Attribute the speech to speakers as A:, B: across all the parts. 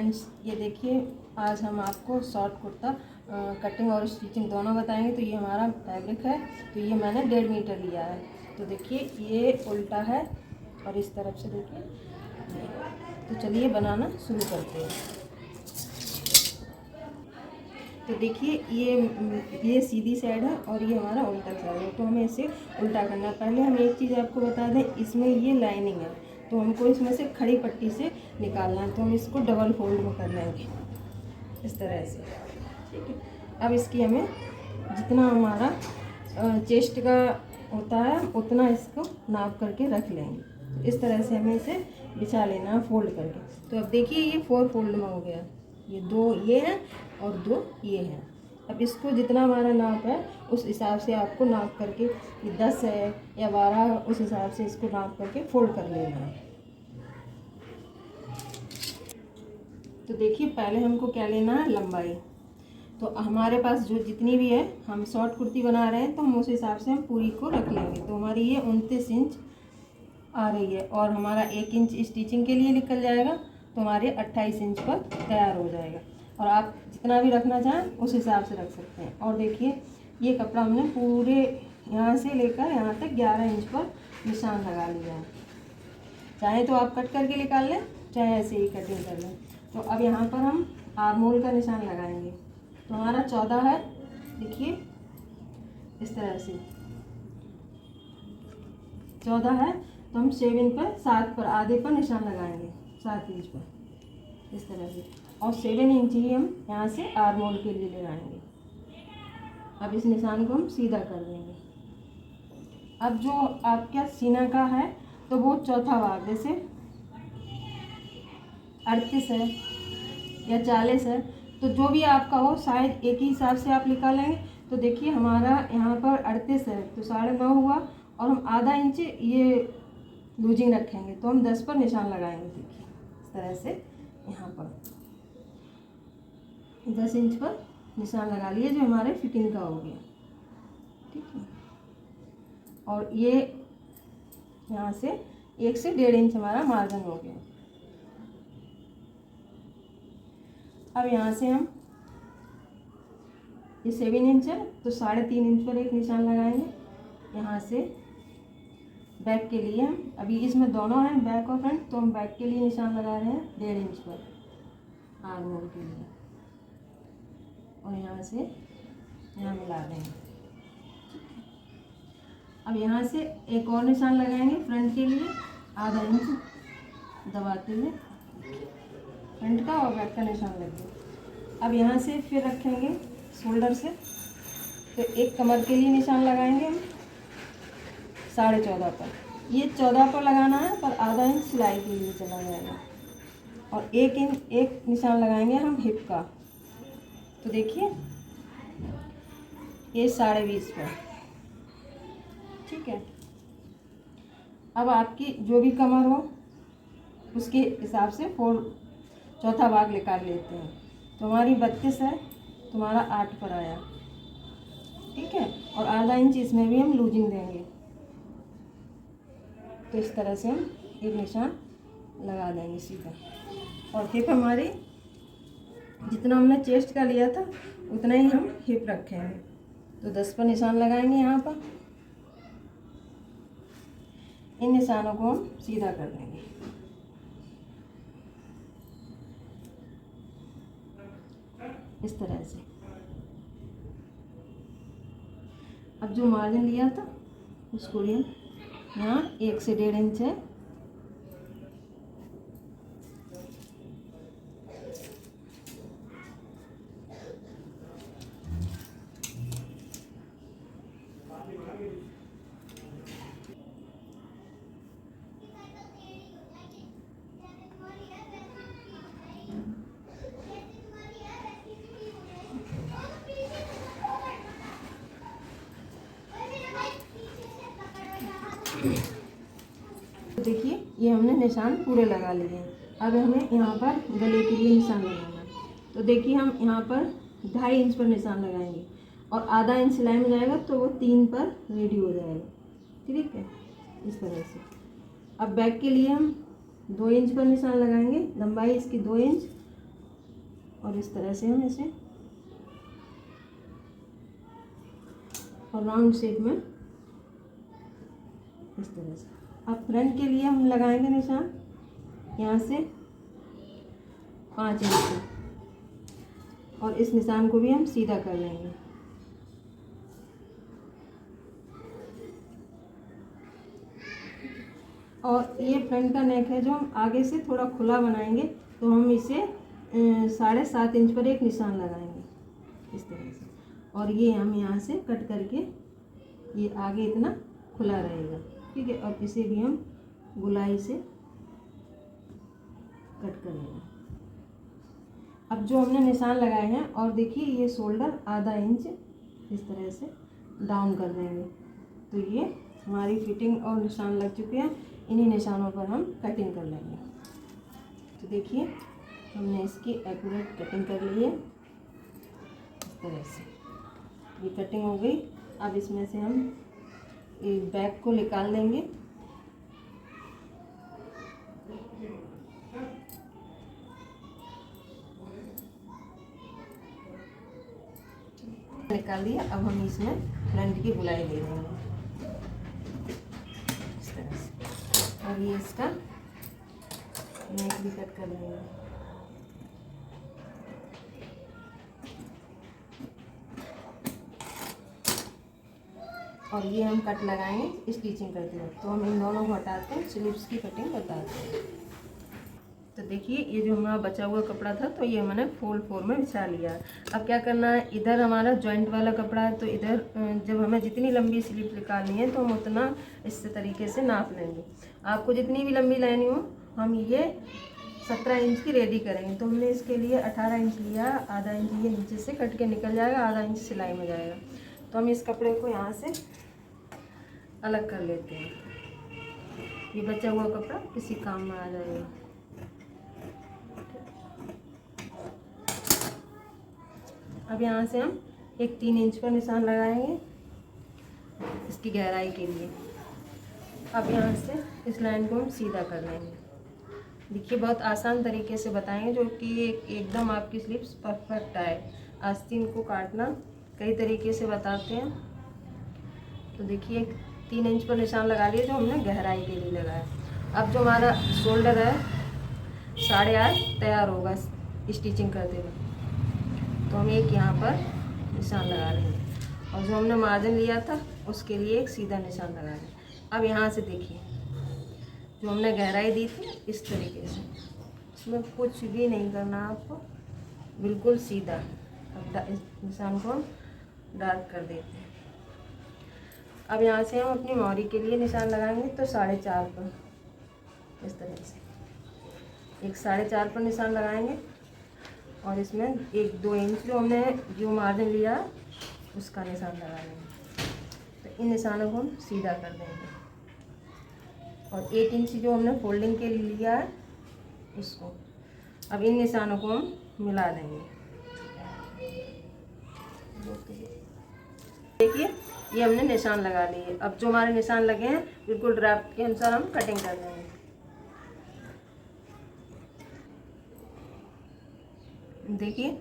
A: Friends, ये देखिए आज हम आपको शॉर्ट कुर्ता कटिंग और स्टिचिंग दोनों बताएंगे। तो ये हमारा फैब्रिक है, तो ये मैंने 1.5 मीटर लिया है। तो देखिए ये उल्टा है और इस तरफ से देखिए। तो चलिए बनाना शुरू करते हैं। तो देखिए ये सीधी साइड है और ये हमारा उल्टा साइड है, तो हमें इसे उल्टा करना है। पहले हम एक चीज़ आपको बता दें, इसमें ये लाइनिंग है तो हमको इसमें से खड़ी पट्टी से निकालना है। तो हम इसको डबल फोल्ड में कर लेंगे इस तरह से, ठीक है। अब इसकी हमें जितना हमारा चेस्ट का होता है उतना इसको नाप करके रख लेंगे। तो इस तरह से हमें इसे बिछा लेना है फोल्ड करके। तो अब देखिए ये 4 फोल्ड में हो गया, ये 2 ये हैं और 2 ये हैं। अब इसको जितना हमारा नाप है उस हिसाब से आपको नाप करके, ये 10 है या 12, उस हिसाब से इसको नाप करके फोल्ड कर लेना है। तो देखिए पहले हमको क्या लेना है, लंबाई। तो हमारे पास जो जितनी भी है, हम शॉर्ट कुर्ती बना रहे हैं तो हम उस हिसाब से हम पूरी को रख लेंगे। तो हमारी ये 29 इंच आ रही है और हमारा 1 इंच स्टिचिंग के लिए निकल जाएगा, तो हमारे 28 इंच पर तैयार हो जाएगा। और आप जितना भी रखना चाहें उस हिसाब से रख सकते हैं। और देखिए ये कपड़ा हमने पूरे यहाँ से लेकर यहाँ तक 11 इंच पर निशान लगा लिया है। चाहे तो आप कट करके निकाल लें, चाहे ऐसे ही कटिंग कर लें। तो अब यहाँ पर हम आर्म होल का निशान लगाएंगे। तो हमारा 14 है, देखिए इस तरह से 14 है। तो हम 7 पर, 7 पर, आधे पर निशान लगाएंगे, 7 इंच पर इस तरह से। और 7 इंच ही हम यहाँ से आर्म होल के लिए लगाएंगे। अब इस निशान को हम सीधा कर देंगे। अब जो आपका सीना का है तो वो चौथा भाग, जैसे 38 है या 40 है, तो जो भी आपका हो शायद एक ही हिसाब से आप निकालेंगे। तो देखिए हमारा यहाँ पर 38 है तो 9.5 हुआ और हम आधा इंच ये लूजिंग रखेंगे, तो हम 10 पर निशान लगाएंगे। देखिए इस तरह से यहाँ पर 10 इंच पर निशान लगा लिए, जो हमारे फिटिंग का हो गया, ठीक है। और ये यहाँ से 1 से 1.5 इंच हमारा मार्जिन हो गया। अब यहाँ से हम ये 7 इंच है तो 3.5 इंच पर एक निशान लगाएंगे। यहाँ से बैक के लिए हम अभी इसमें दोनों हैं, बैक और फ्रंट, तो हम बैक के लिए निशान लगा रहे हैं 1.5 इंच पर आर्म होल के लिए। और यहाँ से यहाँ मिला देंगे। अब यहाँ से एक और निशान लगाएंगे फ्रंट के लिए, आधा इंच दबाते हुए फ्रंट का और बैक का निशान लग गया। अब यहाँ से फिर रखेंगे शोल्डर से, तो एक कमर के लिए निशान लगाएंगे हम 14.5 पर। ये 14 पर लगाना है, पर आधा इंच सिलाई के लिए चला जाएगा। और एक निशान लगाएंगे हम हिप का। तो देखिए ये 20.5 पर, ठीक है। अब आपकी जो भी कमर हो उसके हिसाब से चौथा भाग निकाल लेते हैं। तो हमारी 32 है, तुम्हारा 8 पर आया, ठीक है। और आधा इंच इसमें भी हम लूजिंग देंगे। तो इस तरह से हम एक निशान लगा देंगे सीधा। और हिप हमारी जितना हमने चेस्ट का लिया था उतना ही हम हिप रखेंगे। तो 10 पर निशान लगाएंगे यहाँ पर। इन निशानों को हम सीधा कर देंगे। इस तरह से। अब जो मार्जिन लिया था उसको लिए यहाँ 1 से 1.5 इंच है। देखिए ये हमने निशान पूरे लगा लिए हैं। अब हमें यहाँ पर गले के लिए निशान लगाना है। तो देखिए हम यहाँ पर 2.5 इंच पर निशान लगाएंगे और आधा इंच सिलाई में जाएगा तो वो 3 पर रेडी हो जाएगा, ठीक है, इस तरह से। अब बैक के लिए हम 2 इंच पर निशान लगाएंगे, लंबाई इसकी 2 इंच और इस तरह से हम इसे और राउंड शेप में इस तरह से। अब फ्रंट के लिए हम लगाएंगे निशान यहाँ से 5 इंच और इस निशान को भी हम सीधा कर लेंगे। और ये फ्रंट का नेक है जो हम आगे से थोड़ा खुला बनाएंगे, तो हम इसे 7.5 इंच पर एक निशान लगाएंगे इस तरह से। और ये हम यहाँ से कट करके ये आगे इतना खुला रहेगा, ठीक है। और इसे भी हम गोलाई से कट कर लेंगे। अब जो हमने निशान लगाए हैं, और देखिए ये शोल्डर आधा इंच इस तरह से डाउन कर देंगे, तो ये हमारी फिटिंग और निशान लग चुके हैं। इन्हीं निशानों पर हम कटिंग कर लेंगे। तो देखिए हमने इसकी एक्यूरेट कटिंग कर ली है इस तरह से। ये कटिंग हो गई। अब इसमें से हम एक बैक को निकाल लेंगे। निकाल दिया। अब हम इसमें फ्रंट की गुलाई दे देंगे इस तरह से। और ये इसका नेक भी कट कर लेंगे। और ये हम कट लगाएंगे स्टिचिंग करते वक्त। तो हम इन दोनों को हटाते हैं, स्लीव्स की कटिंग बताते हैं। तो देखिए ये जो हमारा बचा हुआ कपड़ा था, तो ये मैंने फोल्ड 4 में बिछा लिया। अब क्या करना है, इधर हमारा जॉइंट वाला कपड़ा है, तो इधर जब हमें जितनी लंबी स्लीव निकालनी है तो हम उतना इस तरीके से नाप लेंगे। आपको जितनी भी लंबी लेनी हो, हम ये 17 इंच की रेडी करेंगे। तो हमने इसके लिए 18 इंच लिया, आधा इंच ये नीचे से कट के निकल जाएगा, आधा इंच सिलाई में जाएगा। तो हम इस कपड़े को यहाँ से अलग कर लेते हैं। ये बचा हुआ कपड़ा किसी काम में आ जाएगा। अब यहाँ से हम एक 3 इंच का निशान लगाएंगे इसकी गहराई के लिए। अब यहाँ से इस लाइन को हम सीधा कर लेंगे। देखिए बहुत आसान तरीके से बताएंगे, जो कि एकदम आपकी स्लीव्स परफेक्ट आए। आस्तीन को काटना कई तरीके से बताते हैं। तो देखिए 3 इंच पर निशान लगा लिया, जो हमने गहराई के लिए लगाया। अब जो हमारा शोल्डर है 8.5 तैयार होगा स्टिचिंग करते हुए, तो हम एक यहाँ पर निशान लगा लेंगे। और जो हमने मार्जिन लिया था उसके लिए एक सीधा निशान लगा लेंगे। अब यहाँ से देखिए जो हमने गहराई दी थी इस तरीके से, इसमें कुछ भी नहीं करना आपको, बिल्कुल सीधा। अब इस निशान को हम डार्क कर देते हैं। अब यहाँ से हम अपनी मोहरी के लिए निशान लगाएंगे, तो 4.5 पर इस तरह से एक 4.5 पर निशान लगाएंगे। और इसमें 1-2 इंच जो मार्जिन लिया उसका निशान लगा लेंगे। तो इन निशानों को हम सीधा कर देंगे। और 1 इंच जो हमने फोल्डिंग के लिए लिया है उसको, अब इन निशानों को हम मिला देंगे। देखिए ये हमने निशान लगा लिए। अब जो हमारे निशान लगे हैं बिल्कुल ड्राफ्ट के अनुसार हम कटिंग कर देंगे। देखिए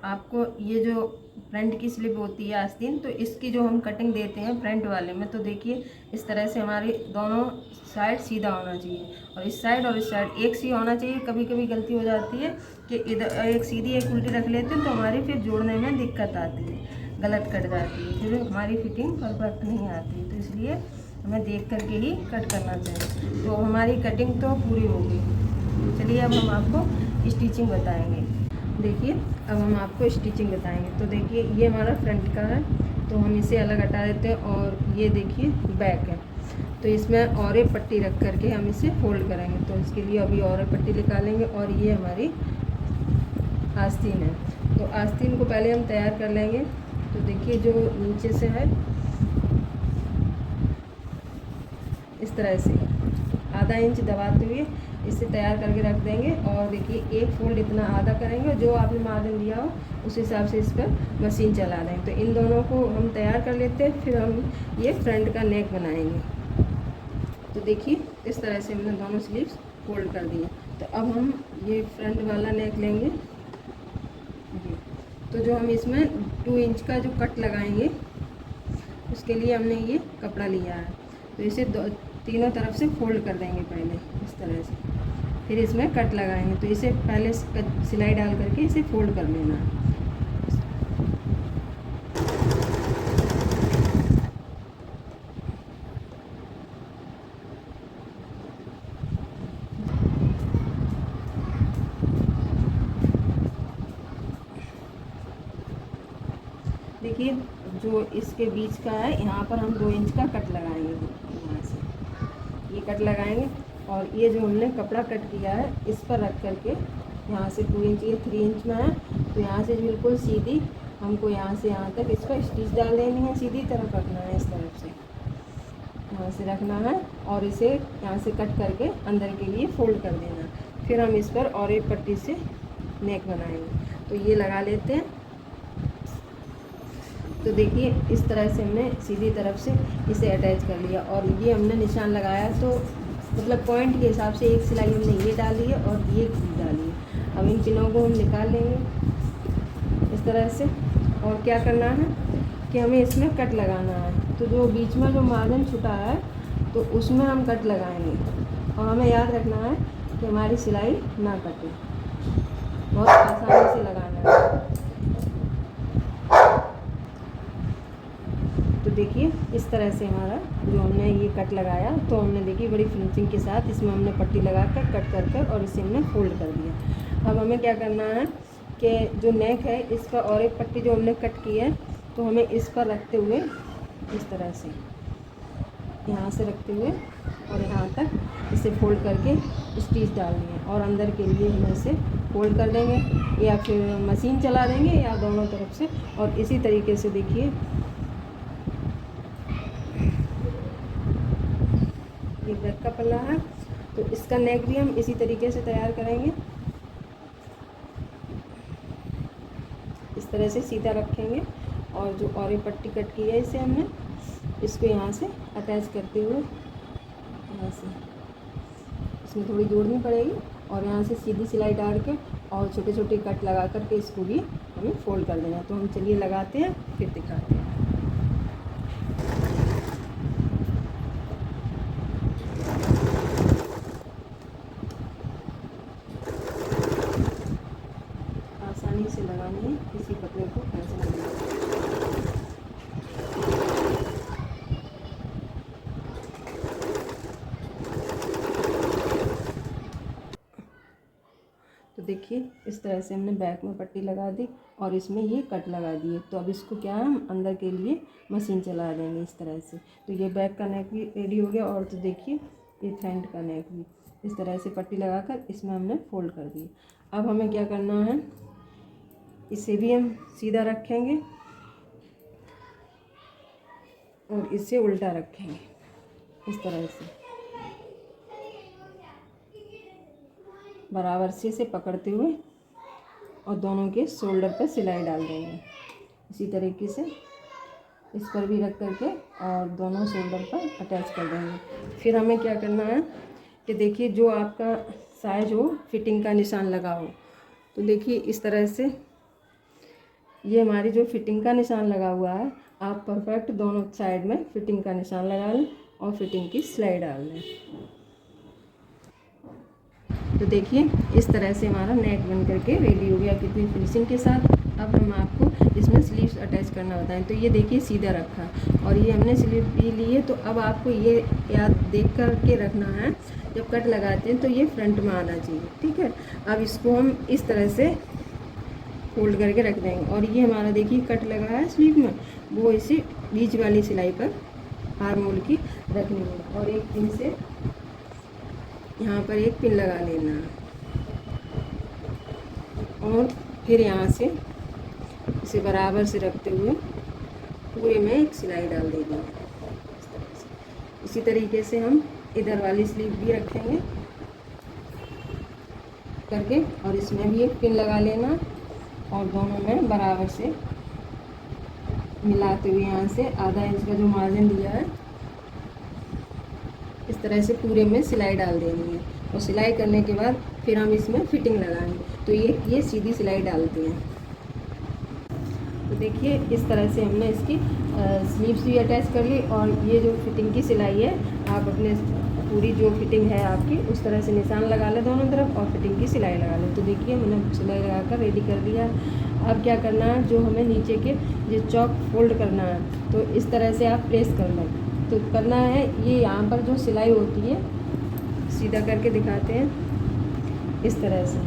A: आपको ये जो फ्रंट की स्लीव होती है आस्तीन, तो इसकी जो हम कटिंग देते हैं फ्रंट वाले में, तो देखिए इस तरह से हमारी दोनों साइड सीधा होना चाहिए। और इस साइड एक सी होना चाहिए। कभी कभी गलती हो जाती है कि इधर एक सीधी एक उल्टी रख लेते हैं, तो हमारी फिर जोड़ने में दिक्कत आती है, गलत कट जाती है, फिर हमारी फिटिंग परफेक्ट नहीं आती। तो इसलिए हमें देख करके ही कट करना चाहिए। तो हमारी कटिंग तो पूरी हो गई। चलिए अब हम आपको स्टिचिंग बताएंगे। देखिए अब हम आपको स्टिचिंग बताएंगे। तो देखिए ये हमारा फ्रंट का है, तो हम इसे अलग हटा देते हैं। और ये देखिए बैक है, तो इसमें और एक पट्टी रख करके हम इसे फोल्ड करेंगे। तो इसके लिए अभी और एक पट्टी निकालेंगे। और ये हमारी आस्तीन है, तो आस्तीन को पहले हम तैयार कर लेंगे। तो देखिए जो नीचे से है इस तरह से आधा इंच दबाते हुए इसे तैयार करके रख देंगे। और देखिए एक फोल्ड इतना आधा करेंगे, जो आपने मार्जिन लिया हो उस हिसाब से इस पर मशीन चला देंगे। तो इन दोनों को हम तैयार कर लेते हैं, फिर हम ये फ्रंट का नेक बनाएंगे। तो देखिए इस तरह से हमने दोनों स्लीव्स फोल्ड कर दिए। तो अब हम ये फ्रंट वाला नेक लेंगे तो जो हम इसमें 2 इंच का जो कट लगाएंगे उसके लिए हमने ये कपड़ा लिया है। तो इसे तीनों तरफ से फोल्ड कर देंगे पहले इस तरह से, फिर इसमें कट लगाएंगे। तो इसे पहले सिलाई डाल करके इसे फोल्ड कर लेना है। देखिए जो इसके बीच का है यहाँ पर हम 2 इंच का कट लगाएंगे। यहाँ से ये कट लगाएंगे और ये जो हमने कपड़ा कट किया है इस पर रख करके यहाँ से 2 इंच, ये 3 इंच में है, तो यहाँ से बिल्कुल सीधी हमको यहाँ से यहाँ तक इस पर स्टिच डाल देनी है। सीधी तरफ रखना है, इस तरफ से यहाँ से रखना है और इसे यहाँ से कट करके अंदर के लिए फोल्ड कर देना। फिर हम इस पर और एक पट्टी से नेक बनाएंगे। तो ये लगा लेते हैं। तो देखिए इस तरह से हमने सीधी तरफ से इसे अटैच कर लिया और ये हमने निशान लगाया, तो मतलब पॉइंट के हिसाब से एक सिलाई हमने ये डाली है और ये डाली है। अब इन पिनों को हम निकाल लेंगे इस तरह से। और क्या करना है कि हमें इसमें कट लगाना है। तो जो बीच में जो मार्जिन छुटा है तो उसमें हम कट लगाएंगे और हमें याद रखना है कि हमारी सिलाई ना कटे, बहुत आसानी से लगाना है। तो देखिए इस तरह से हमारा जो हमने ये कट लगाया, तो हमने देखिए बड़ी फिनिशिंग के साथ इसमें हमने पट्टी लगा कर कट कर कर और इसे हमने फोल्ड कर दिया। अब हमें क्या करना है कि जो नेक है इस पर और एक पट्टी जो हमने कट की है, तो हमें इस पर रखते हुए इस तरह से यहाँ से रखते हुए और यहाँ तक इसे फोल्ड करके स्टिच डालनी है और अंदर के लिए हम इसे फोल्ड कर देंगे या फिर मशीन चला देंगे या दोनों तरफ से। और इसी तरीके से देखिए ये बैक का पल्ला है, तो इसका नेक भी हम इसी तरीके से तैयार करेंगे। इस तरह से सीधा रखेंगे और जो और एक पट्टी कट की है इसे हमने इसको यहाँ से अटैच करते हुए यहाँ से इसमें थोड़ी जोड़नी पड़ेगी और यहाँ से सीधी सिलाई डाल के और छोटे छोटे कट लगा करके इसको भी हमें फोल्ड कर देना। तो हम चलिए लगाते हैं फिर दिखाते हैं। आसानी से लगानी है, किसी कपड़े को ऐसे नहीं लगाना। तो देखिए इस तरह से हमने बैक में पट्टी लगा दी और इसमें ये कट लगा दिए। तो अब इसको क्या हम अंदर के लिए मशीन चला देंगे इस तरह से। तो ये बैक का नेक भी रेडी हो गया और तो देखिए ये फ्रंट का नेक भी इस तरह से पट्टी लगाकर इसमें हमने फोल्ड कर दी। अब हमें क्या करना है, इसे भी हम सीधा रखेंगे और इसे उल्टा रखेंगे इस तरह से, बराबर से इसे पकड़ते हुए और दोनों के शोल्डर पर सिलाई डाल देंगे। इसी तरीके से इस पर भी रख करके और दोनों शोल्डर पर अटैच कर देंगे। फिर हमें क्या करना है कि देखिए जो आपका साइज हो, फिटिंग का निशान लगा हो, तो देखिए इस तरह से ये हमारी जो फिटिंग का निशान लगा हुआ है, आप परफेक्ट दोनों साइड में फिटिंग का निशान लगा लें और फिटिंग की सिलाई डाल लें। तो देखिए इस तरह से हमारा नेक बन करके रेडी हो गया कितनी फिनिशिंग के साथ। अब हम आपको इसमें स्लीव्स अटैच करना बताएं। तो ये देखिए सीधा रखा और ये हमने स्लीव भी ली है। तो अब आपको ये याद देख कर के रखना है, जब कट लगाते हैं तो ये फ्रंट में आना चाहिए, ठीक है। अब इसको हम इस तरह से फोल्ड करके रख देंगे और ये हमारा देखिए कट लगा है स्लीव में, वो इसी बीच वाली सिलाई पर आर्म होल की रखनी है और एक पिन से यहाँ पर एक पिन लगा लेना और फिर यहाँ से इसे बराबर से रखते हुए पूरे में एक सिलाई डाल देंगे इस तरह से। इसी तरीके से हम इधर वाली स्लीव भी रखेंगे करके और इसमें भी एक पिन लगा लेना और दोनों में बराबर से मिलाते हुए यहाँ से आधा इंच का जो मार्जिन दिया है इस तरह से पूरे में सिलाई डाल देनी है और सिलाई करने के बाद फिर हम इसमें फिटिंग लगाएंगे। तो ये सीधी सिलाई डालते हैं। तो देखिए इस तरह से हमने इसकी स्लीव्स भी अटैच कर ली, और ये जो फिटिंग की सिलाई है आप अपने पूरी जो फिटिंग है आपकी उस तरह से निशान लगा लें दोनों तरफ और फिटिंग की सिलाई लगा लें। तो देखिए मैंने सिलाई लगा कर रेडी कर दिया। अब क्या करना है, जो हमें नीचे के जो चौक फोल्ड करना है, तो इस तरह से आप प्रेस कर लें। तो करना है ये यहाँ पर जो सिलाई होती है, सीधा करके दिखाते हैं, इस तरह से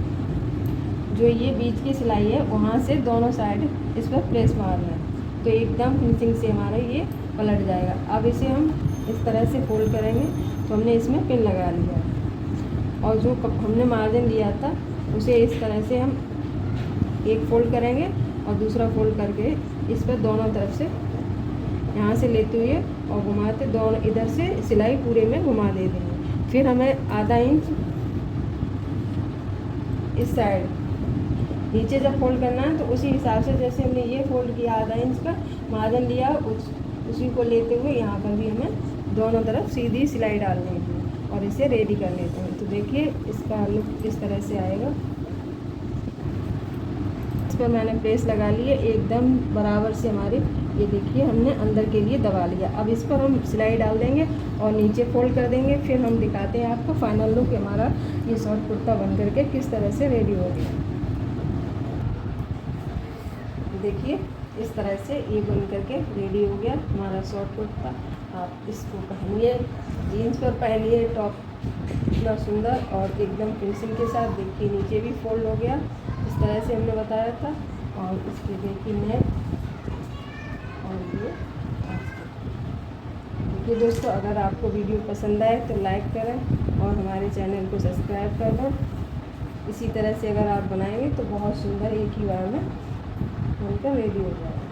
A: जो ये बीच की सिलाई है वहाँ से दोनों साइड इस पर प्रेस मारना है, तो एकदम फिनिशिंग से हमारा ये पलट जाएगा। अब इसे हम इस तरह से फोल्ड करेंगे, तो हमने इसमें पिन लगा लिया, और जो हमने मार्जिन दिया था उसे इस तरह से हम एक फोल्ड करेंगे और दूसरा फोल्ड करके इस पर दोनों तरफ से यहाँ से लेते हुए और घुमाते दोनों इधर से सिलाई पूरे में घुमा दे देंगे। फिर हमें आधा इंच इस साइड नीचे जब फोल्ड करना है तो उसी हिसाब से जैसे हमने ये फोल्ड किया आधा इंच का मार्जिन लिया उसी को लेते हुए यहाँ पर भी हमें दोनों तरफ सीधी सिलाई डालनी है और इसे रेडी कर लेते हैं। तो देखिए इसका लुक इस तरह से आएगा। इस पर मैंने प्रेस लगा लिए एकदम बराबर से हमारे, ये देखिए हमने अंदर के लिए दबा लिया। अब इस पर हम सिलाई डाल देंगे और नीचे फोल्ड कर देंगे। फिर हम दिखाते हैं आपको फाइनल लुक हमारा ये शॉर्ट कुर्ता बन करके किस तरह से रेडी हो गया। देखिए इस तरह से ये बन करके रेडी हो गया हमारा शॉर्ट कुर्ता। आप इसको पहनिए, जीन्स पर पहनिए, टॉप इतना सुंदर और एकदम फिनिशिंग के साथ। देखिए नीचे भी फोल्ड हो गया इस तरह से हमने बताया था, और इसके देखिए नेक और ये। देखिए दोस्तों, अगर आपको वीडियो पसंद आए तो लाइक करें और हमारे चैनल को सब्सक्राइब कर दें। इसी तरह से अगर आप बनाएंगे तो बहुत सुंदर एक ही बार में बनकर रेडी हो जाएगा।